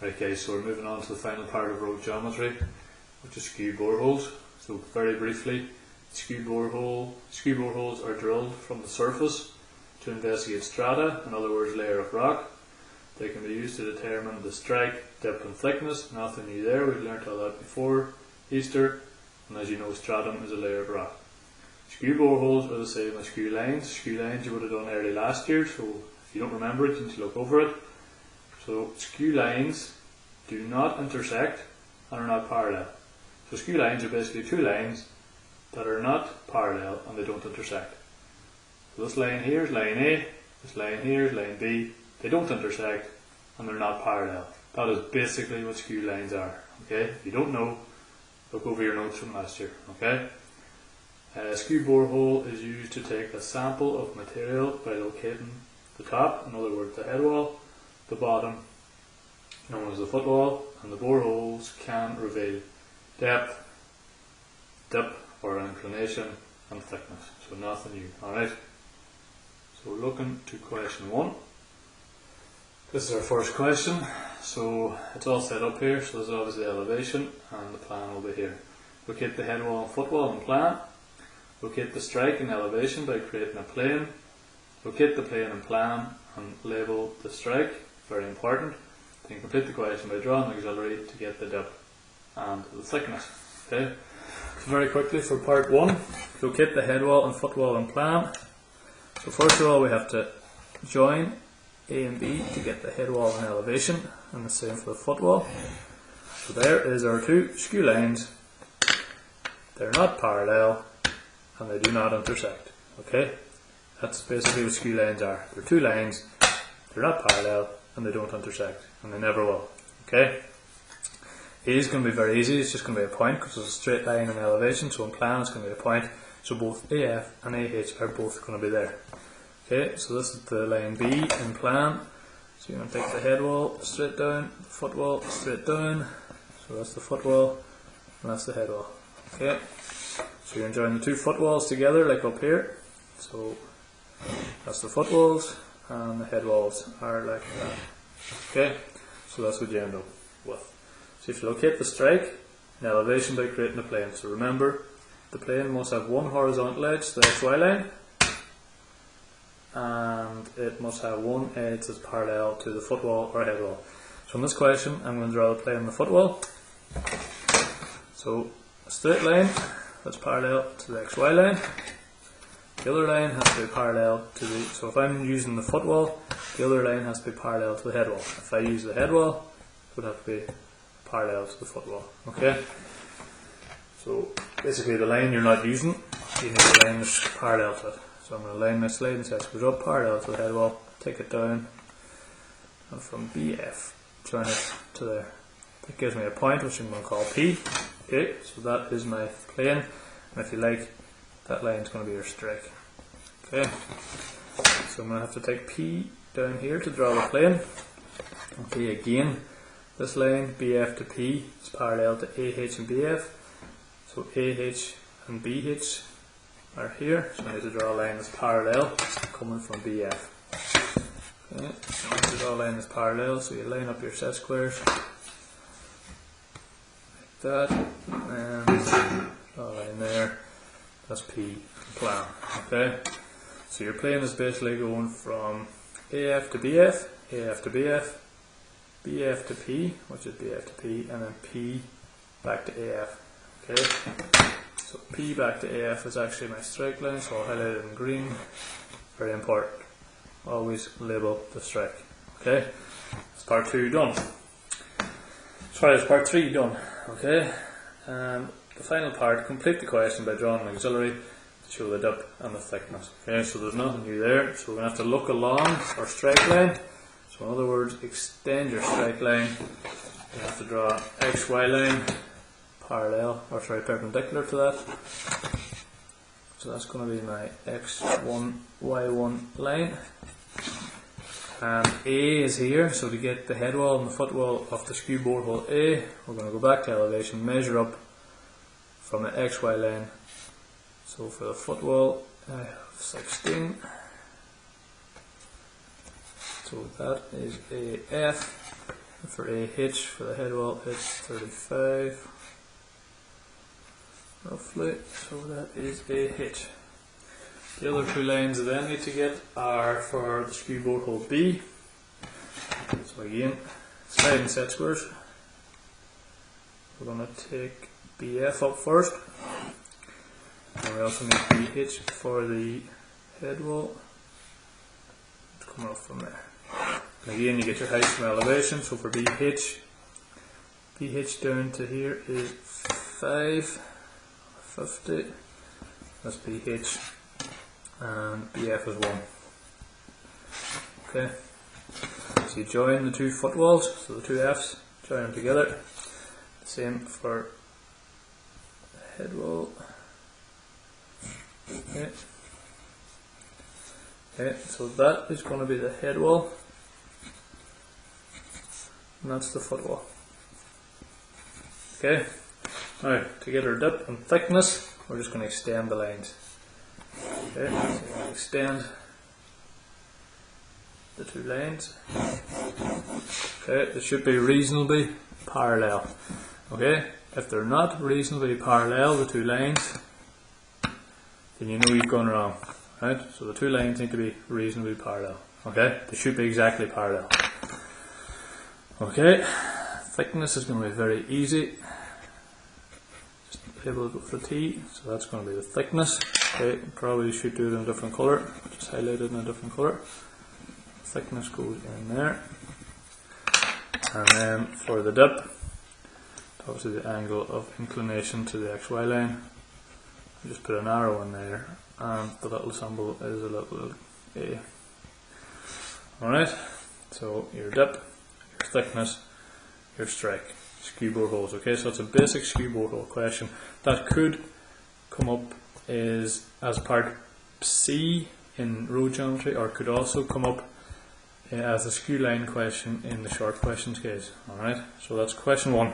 Right guys, so we're moving on to the final part of road geometry, which is skew boreholes. So very briefly, skew boreholes are drilled from the surface to investigate strata, in other words layer of rock. They can be used to determine the strike, depth and thickness. Nothing new there, we've learnt all that before Easter, and as you know, stratum is a layer of rock. Skew boreholes are the same as skew lines. Skew lines you would have done early last year, so if you don't remember it, you need to look over it. So skew lines do not intersect and are not parallel. So skew lines are basically two lines that are not parallel and they don't intersect. So this line here is line A, this line here is line B. They don't intersect and they're not parallel. That is basically what skew lines are. Okay? If you don't know, look over your notes from last year. Okay? A skew borehole is used to take a sample of material by locating the top, in other words the head wall, the bottom, known as the footwall, and the boreholes can reveal depth, dip or inclination, and thickness. So nothing new. Alright? So we're looking to question 1. This is our first question. So it's all set up here. So this is obviously the elevation and the plan will be here. Locate the head wall and footwall and plan. Locate the strike and elevation by creating a plane. Locate the plane and plan and label the strike. Very important. Then complete the question by drawing the auxiliary to get the depth and the thickness. Okay. So very quickly for part 1, locate the head wall and footwall and plan. So first of all we have to join A and B to get the head wall and elevation, and the same for the footwall. So there is our two skew lines. They're not parallel and they do not intersect. Okay? That's basically what skew lines are. They're two lines, they're not parallel and they don't intersect, and they never will. Okay? A is going to be very easy, it's just going to be a point because it's a straight line in elevation, so in plan it's going to be a point. So both AF and AH are both going to be there. Okay, so this is the line B in plan. So you're going to take the head wall straight down, the footwall straight down. So that's the footwall and that's the head wall. Okay, so you're joining the two footwalls together like up here. So that's the footwalls and the head walls are like that. Okay, so that's what you end up with. So if you locate the strike and elevation by creating a plane. So remember, the plane must have one horizontal edge, the XY line, and it must have one edge that's parallel to the footwall or head wall. So in this question I'm going to draw the plane on the footwall. So a straight line that's parallel to the XY line. The other line has to be parallel to the, so if I'm using the footwall, the other line has to be parallel to the head wall. If I use the head wall, it would have to be parallel to the footwall. Okay? So basically the line you're not using, you need a line that's parallel to it. So I'm going to line my sliding set goes up parallel to the head wall, take it down, and from BF, join it to there. That gives me a point which I'm going to call P. Okay, so that is my plane, and if you like, that line is going to be your strike. Okay, so I'm going to have to take P down here to draw the plane. Okay, again, this line BF to P is parallel to AH and BF. So AH and BH are here, so I need to draw a line that's parallel coming from BF. Okay, so I need to draw a line that's parallel, so you line up your set squares like that, and draw a line there. That's P plan. Okay, so your plane is basically going from AF to BF, AF to BF, BF to P, which is BF to P, and then P back to AF. Okay, so P back to AF is actually my strike line, so I'll highlight it in green. Very important. Always label the strike. Okay, that's part 2 done. Sorry, it's part 3 done. Okay, and the final part, complete the question by drawing an auxiliary to show the depth and the thickness. Okay, so there's nothing new there, so we're going to have to look along our strike line. So in other words, extend your strike line. You have to draw XY line parallel, or sorry, perpendicular to that. So that's going to be my X1, Y1 line. And A is here, so to get the head wall and the footwall of the skew borehole A, we're going to go back to elevation, measure up from the XY line. So for the footwall, I have 16. So that is AF, For AH, for the head wall, it's 35 roughly, so that is AH. The other two lines I then need to get are for the skew borehole B. So again, sliding set squares. We're going to take BF up first, and we also need BH for the head wall. It's coming up from there. And again, you get your height from elevation. So for BH down to here is 550. That's BH, and BF is 1. Okay. So you join the two footwalls, so the two Fs, join them together. Same for the head wall. Okay. Okay, so that is going to be the head wall, and that's the footwall. Okay. Now to get our depth and thickness, we're just going to extend the lines. Okay, so extend the two lines. Okay, they should be reasonably parallel. Okay, if they're not reasonably parallel, the two lines, then you know you've gone wrong. Right? So the two lines need to be reasonably parallel. Okay, they should be exactly parallel. Okay, thickness is going to be very easy. Just label it with a T, so that's going to be the thickness. Okay, probably should do it in a different colour. Just highlight it in a different colour. Thickness goes in there. And then for the dip, obviously the angle of inclination to the XY line, I just put an arrow in there, and the little symbol is a little A. Alright, so your dip, your thickness, your strike, skew boreholes. Okay, so it's a basic skew borehole question that could come up as part C in road geometry, or could also come up as a skew line question in the short questions case. Alright, so that's question 1.